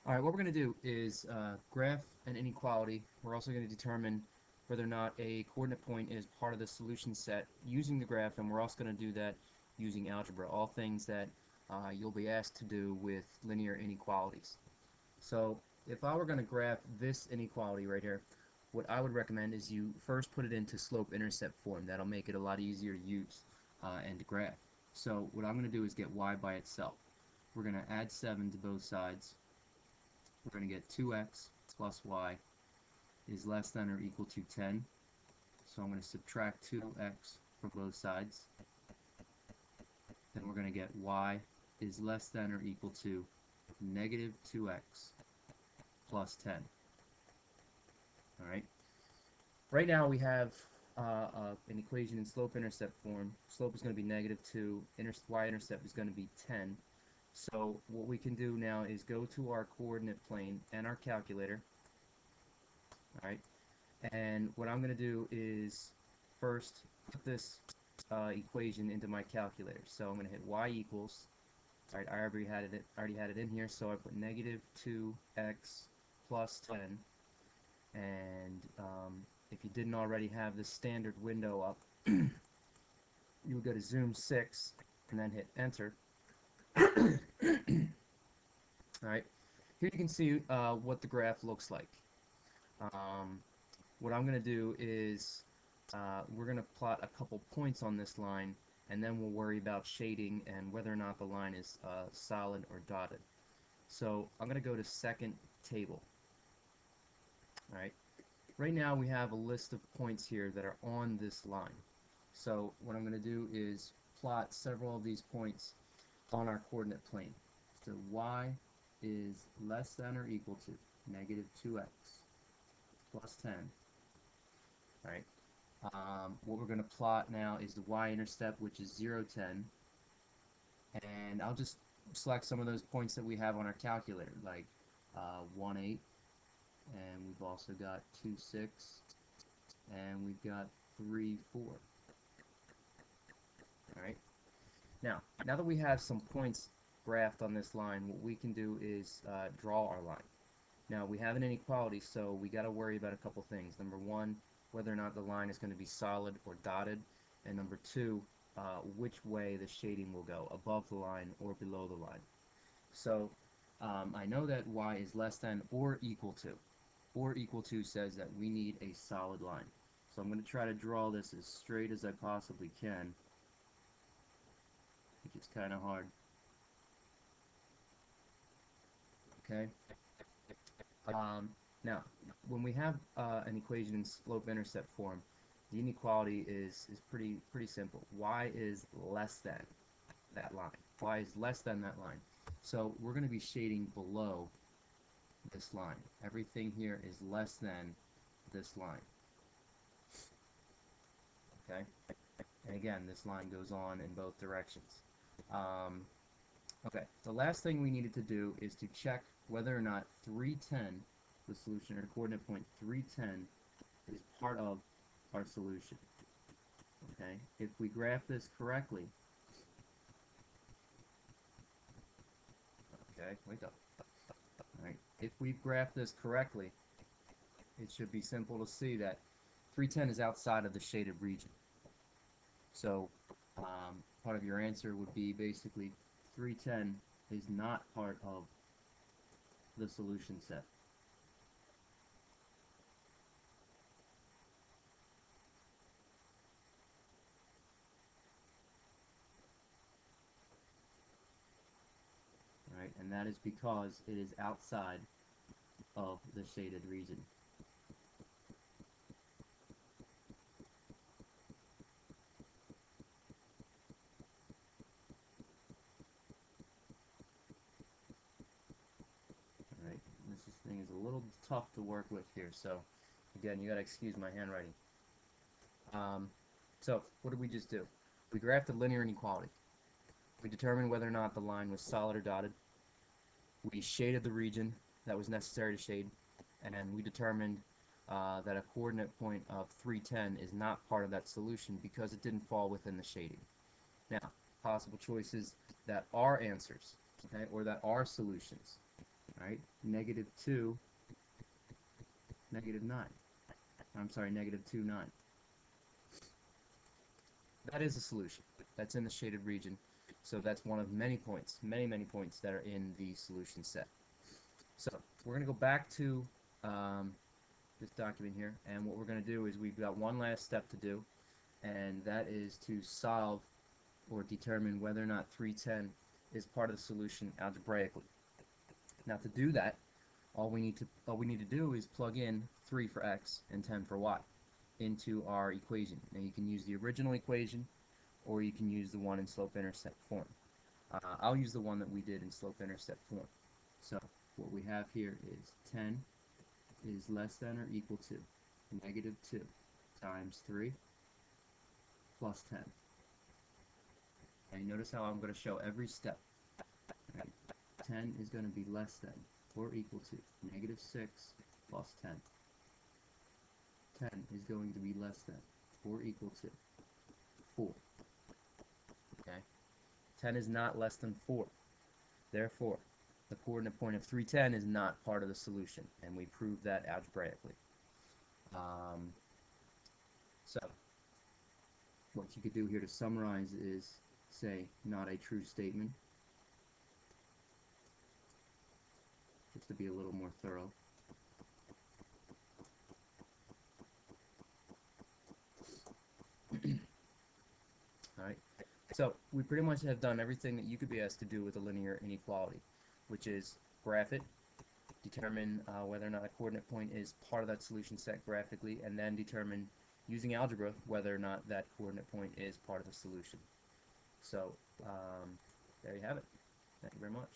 Alright, what we're going to do is graph an inequality. We're also going to determine whether or not a coordinate point is part of the solution set using the graph, and we're also going to do that using algebra, all things that you'll be asked to do with linear inequalities. So if I were going to graph this inequality right here, what I would recommend is you first put it into slope-intercept form. That'll make it a lot easier to use and to graph. So what I'm going to do is get y by itself. We're going to add 7 to both sides. We're going to get 2x plus y is less than or equal to 10. So I'm going to subtract 2x from both sides. Then we're going to get y is less than or equal to negative 2x plus 10. Alright. Right now we have an equation in slope-intercept form. Slope is going to be negative 2, y-intercept is going to be 10. So what we can do now is go to our coordinate plane and our calculator. Alright, and what I'm going to do is first put this equation into my calculator. So I'm going to hit y equals, alright, I already had it in here, so I put negative 2x plus 10, and if you didn't already have the standard window up, you would go to zoom 6 and then hit enter. Alright, here you can see what the graph looks like. What I'm going to do is we're going to plot a couple points on this line, and then we'll worry about shading and whether or not the line is solid or dotted. So I'm going to go to second table. Alright, right now we have a list of points here that are on this line. So what I'm going to do is plot several of these points on our coordinate plane. So y is less than or equal to negative 2x plus 10. Alright, what we're going to plot now is the y-intercept, which is 0, 10. And I'll just select some of those points that we have on our calculator, like 1, 8, and we've also got 2, 6, and we've got 3, 4. Alright, now that we have some points graphed on this line, what we can do is draw our line. Now we have an inequality, so we got to worry about a couple things. Number one, whether or not the line is going to be solid or dotted, and number two, which way the shading will go, above the line or below the line. So I know that y is less than or equal to. Or equal to says that we need a solid line. So I'm going to try to draw this as straight as I possibly can, which is kind of hard. Okay. Now, when we have an equation in slope-intercept form, the inequality is pretty simple. Y is less than that line. Y is less than that line. So we're going to be shading below this line. Everything here is less than this line. Okay? And again, this line goes on in both directions. Okay, the last thing we needed to do is to check whether or not 310, the solution, or coordinate point 310, is part of our solution. Okay, if we graph this correctly, okay, wake up. Alright, if we've graphed this correctly, it should be simple to see that 310 is outside of the shaded region. So, part of your answer would be basically 310 is not part of the solution set. Right, and that is because it is outside of the shaded region. Alright, this thing is a little tough to work with here, so again, you gotta excuse my handwriting. So, what did we just do? We graphed a linear inequality. We determined whether or not the line was solid or dotted. We shaded the region that was necessary to shade, and then we determined that a coordinate point of 310 is not part of that solution because it didn't fall within the shading. Now, possible choices that are answers, okay, or that are solutions. Right? Negative 2, negative 9. I'm sorry, negative 2, 9. That is a solution. That's in the shaded region. So that's one of many points, many points that are in the solution set. So we're going to go back to this document here, and what we're going to do is we've got one last step to do, and that is to solve or determine whether or not 310 is part of the solution algebraically. Now to do that, all we need to do is plug in 3 for x and 10 for y into our equation. Now you can use the original equation, or you can use the one in slope-intercept form. I'll use the one that we did in slope-intercept form. So what we have here is 10 is less than or equal to negative 2 times 3 plus 10. Okay, notice how I'm going to show every step. Right? 10 is going to be less than or equal to negative 6 plus 10. 10 is going to be less than or equal to 4. Okay? 10 is not less than 4. Therefore, the coordinate point of 310 is not part of the solution, and we proved that algebraically. So, what you could do here to summarize is say not a true statement, just to be a little more thorough. Alright, so we pretty much have done everything that you could be asked to do with a linear inequality, which is graph it, determine whether or not a coordinate point is part of that solution set graphically, and then determine, using algebra, whether or not that coordinate point is part of the solution. So, there you have it. Thank you very much.